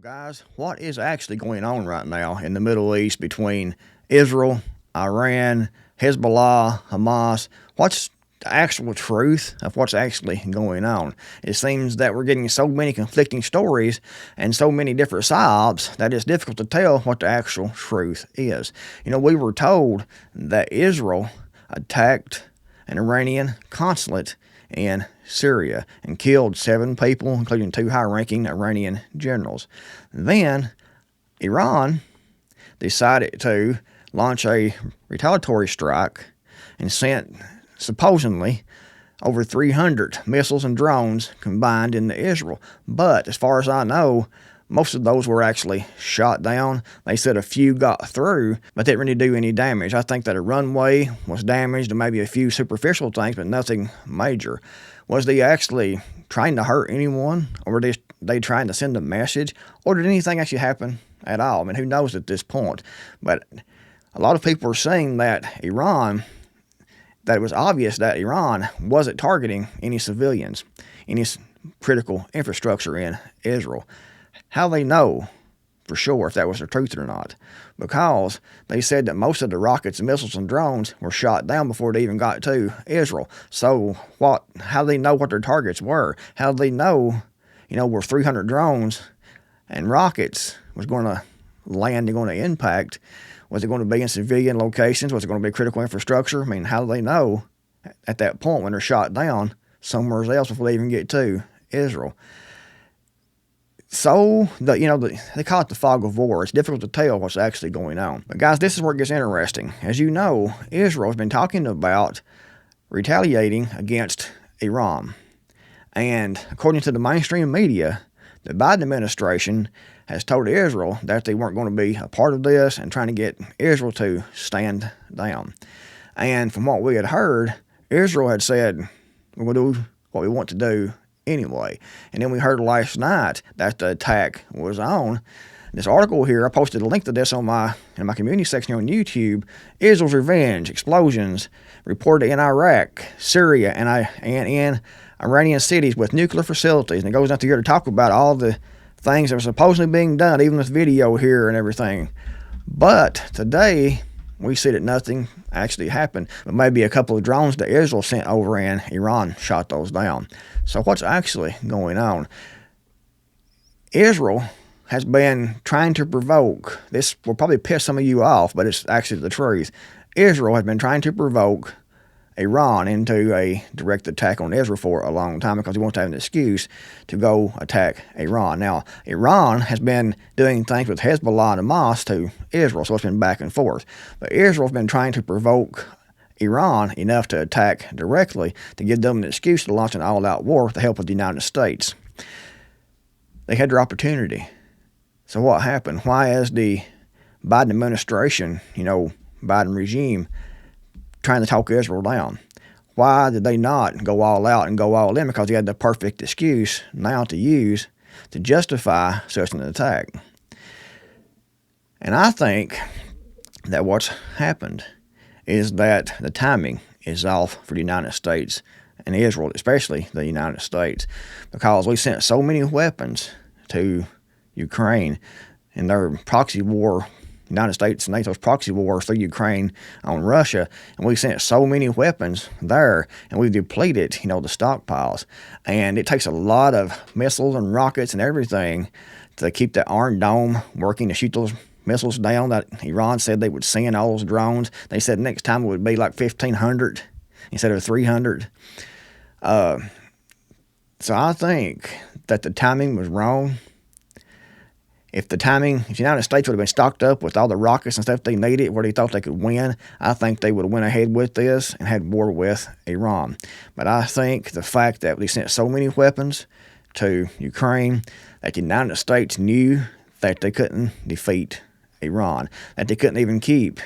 Well, guys, what is actually going on right now in the Middle East between Israel, Iran, Hezbollah, Hamas? What's the actual truth of what's actually going on? It seems that we're getting so many conflicting stories and so many different psyops that it's difficult to tell what the actual truth is. We were told that Israel attacked an Iranian consulate in Syria and killed 7 people, including 2 high-ranking Iranian generals. Then Iran decided to launch a retaliatory strike and sent supposedly over 300 missiles and drones combined into Israel. But as far as I know, most of those were actually shot down. They said a few got through, but didn't really do any damage. I think that a runway was damaged and maybe a few superficial things, but nothing major. Was they actually trying to hurt anyone, or were they trying to send a message, or did anything actually happen at all? I mean, who knows at this point? But a lot of people are saying that it was obvious that Iran wasn't targeting any civilians, any critical infrastructure in Israel. How they know for sure if that was the truth or not? Because they said that most of the rockets and missiles and drones were shot down before they even got to Israel. So how do they know what their targets were? How do they know, where 300 drones and rockets was going to land and going to impact? Was it going to be in civilian locations? Was it going to be critical infrastructure? I mean, how do they know at that point when they're shot down somewhere else before they even get to Israel? So, they call it the fog of war. It's difficult to tell what's actually going on. But guys, this is where it gets interesting. As you know, Israel has been talking about retaliating against Iran. And according to the mainstream media, the Biden administration has told Israel that they weren't going to be a part of this and trying to get Israel to stand down. And from what we had heard, Israel had said, we're going to do what we want to do anyway. And then we heard last night that the attack was on. This article here, I posted a link to this in my community section on YouTube. Israel's revenge, explosions reported in Iraq, Syria, and in Iranian cities with nuclear facilities. And it goes into here to talk about all the things that were supposedly being done, even with video here and everything. But today, we see that nothing actually happened, but maybe a couple of drones that Israel sent over and Iran shot those down. So what's actually going on? Israel has been trying to provoke, this will probably piss some of you off, but it's actually the truth. Israel has been trying to provoke Iran into a direct attack on Israel for a long time because he wants to have an excuse to go attack Iran. Now, Iran has been doing things with Hezbollah and Hamas to Israel, so it's been back and forth. But Israel's been trying to provoke Iran enough to attack directly to give them an excuse to launch an all-out war with the help of the United States. They had their opportunity. So what happened? Why is the Biden administration, Biden regime, trying to talk Israel down? Why did they not go all out and go all in? Because they had the perfect excuse now to use to justify such an attack. And I think that what's happened is that the timing is off for the United States and Israel, especially the United States, because we sent so many weapons to Ukraine in their proxy war, United States and NATO's proxy war through Ukraine on Russia, and we sent so many weapons there, and we depleted, the stockpiles. And it takes a lot of missiles and rockets and everything to keep that Iron Dome working to shoot those missiles down that Iran said they would send, all those drones. They said next time it would be like 1,500 instead of 300. So I think that the timing was wrong. If the United States would have been stocked up with all the rockets and stuff they needed where they thought they could win, I think they would have went ahead with this and had war with Iran. But I think the fact that they sent so many weapons to Ukraine that the United States knew that they couldn't defeat Iran, that they couldn't even keep,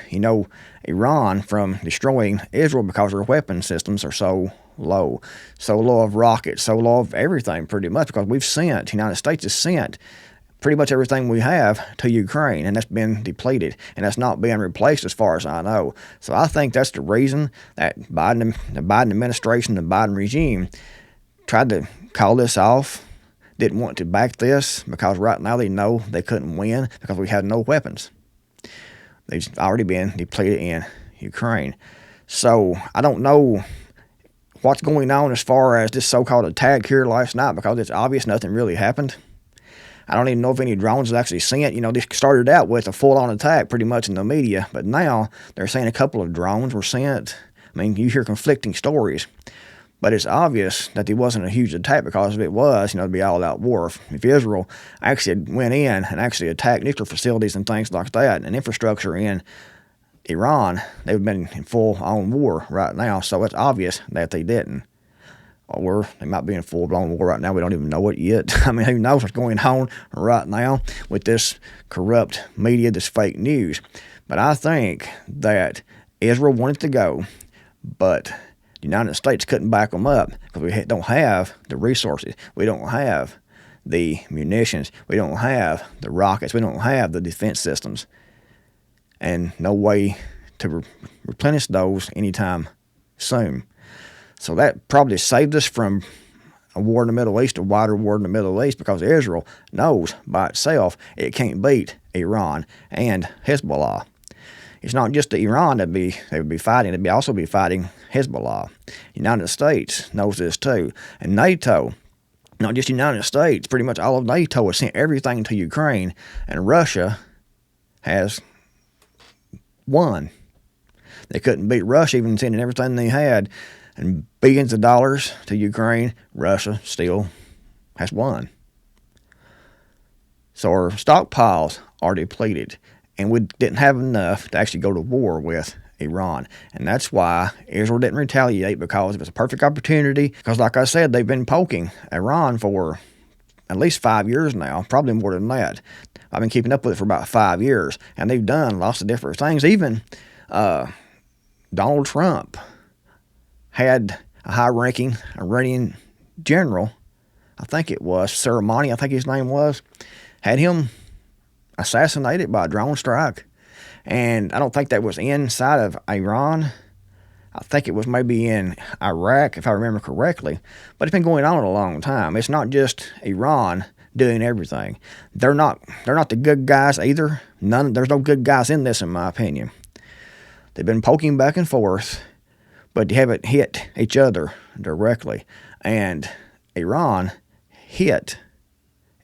Iran from destroying Israel because their weapon systems are so low of rockets, so low of everything pretty much, because the United States has sent pretty much everything we have to Ukraine, and that's been depleted, and that's not being replaced as far as I know. So I think that's the reason that the Biden administration, the Biden regime, tried to call this off didn't want to back this because right now they know they couldn't win because we had no weapons. They've already been depleted in Ukraine. So I don't know what's going on as far as this so-called attack here last night because it's obvious nothing really happened. I don't even know if any drones was actually sent. They started out with a full-on attack pretty much in the media, but now they're saying a couple of drones were sent. I mean, you hear conflicting stories. But it's obvious that there wasn't a huge attack because if it was, it'd be all-out war. If Israel actually went in and actually attacked nuclear facilities and things like that and infrastructure in Iran, they would have been in full-on war right now. So it's obvious that they didn't. Or they might be in full-blown war right now. We don't even know it yet. I mean, who knows what's going on right now with this corrupt media, this fake news. But I think that Israel wanted to go, but the United States couldn't back them up because we don't have the resources. We don't have the munitions. We don't have the rockets. We don't have the defense systems. And no way to replenish those anytime soon. So that probably saved us from a war in the Middle East, a wider war in the Middle East, because Israel knows by itself it can't beat Iran and Hezbollah. It's not just the Iran that they would be fighting, they'd also be fighting Hezbollah. The United States knows this too. And NATO, not just the United States, pretty much all of NATO has sent everything to Ukraine, and Russia has won. They couldn't beat Russia even sending everything they had and billions of dollars to Ukraine. Russia still has won. So our stockpiles are depleted, and we didn't have enough to actually go to war with Iran. And that's why Israel didn't retaliate, because it was a perfect opportunity. Because like I said, they've been poking Iran for at least 5 years now, probably more than that. I've been keeping up with it for about 5 years, and they've done lots of different things. Even Donald Trump had a high-ranking Iranian general, I think it was Soleimani, I think his name was, had him assassinated by a drone strike. And I don't think that was inside of Iran. I think it was maybe in Iraq, if I remember correctly. But it's been going on a long time. It's not just Iran doing everything. They're not the good guys either. There's no good guys in this, in my opinion. They've been poking back and forth, but they haven't hit each other directly. And Iran hit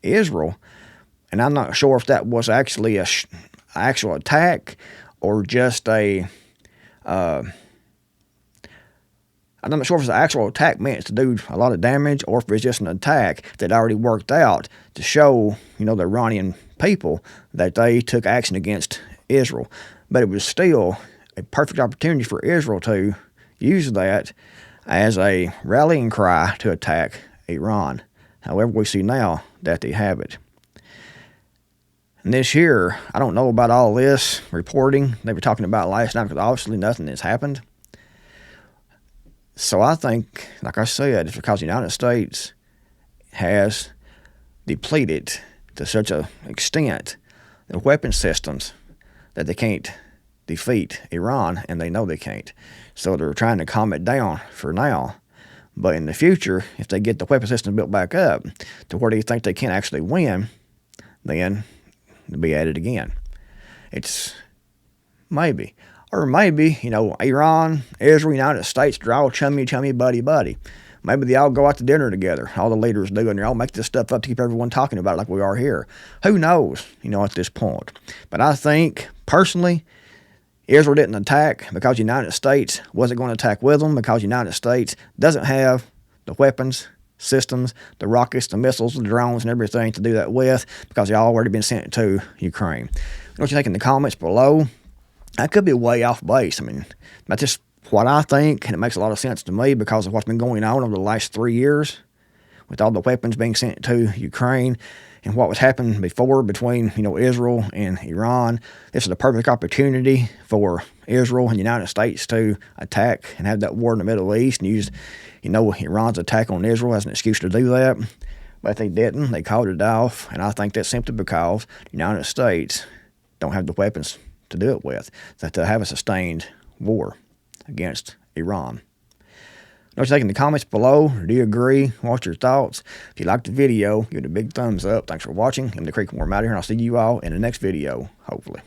Israel, and I'm not sure if that was actually a actual attack or just I'm not sure if it's an actual attack meant to do a lot of damage, or if it's just an attack that already worked out to show, the Iranian people that they took action against Israel. But it was still a perfect opportunity for Israel to use that as a rallying cry to attack Iran. However, we see now that they have it. And this year, I don't know about all this reporting they were talking about last night, because obviously nothing has happened. So I think, like I said, it's because the United States has depleted to such an extent the weapon systems that they can't defeat Iran, and they know they can't. So they're trying to calm it down for now. But in the future, if they get the weapon system built back up to where they think they can actually win, then they'll be at it again. It's maybe. Or maybe, Iran, Israel, United States, they're all chummy, buddy. Maybe they all go out to dinner together. All the leaders do, and they all make this stuff up to keep everyone talking about it like we are here. Who knows, at this point. But I think, personally, Israel didn't attack because the United States wasn't going to attack with them, because the United States doesn't have the weapons, systems, the rockets, the missiles, the drones, and everything to do that with, because they all already been sent to Ukraine. What you think in the comments below? I could be way off base. I mean, that's just what I think, and it makes a lot of sense to me because of what's been going on over the last 3 years with all the weapons being sent to Ukraine and what was happening before between, Israel and Iran. This is a perfect opportunity for Israel and the United States to attack and have that war in the Middle East and use, Iran's attack on Israel as an excuse to do that. But they didn't. They called it off, and I think that's simply because the United States don't have the weapons to do it with, that to have a sustained war against Iran. Know what you think in the comments below. Do you agree? What's your thoughts? If you liked the video, give it a big thumbs up. Thanks for watching. I'm the Creekmore out here, and I'll see you all in the next video, hopefully.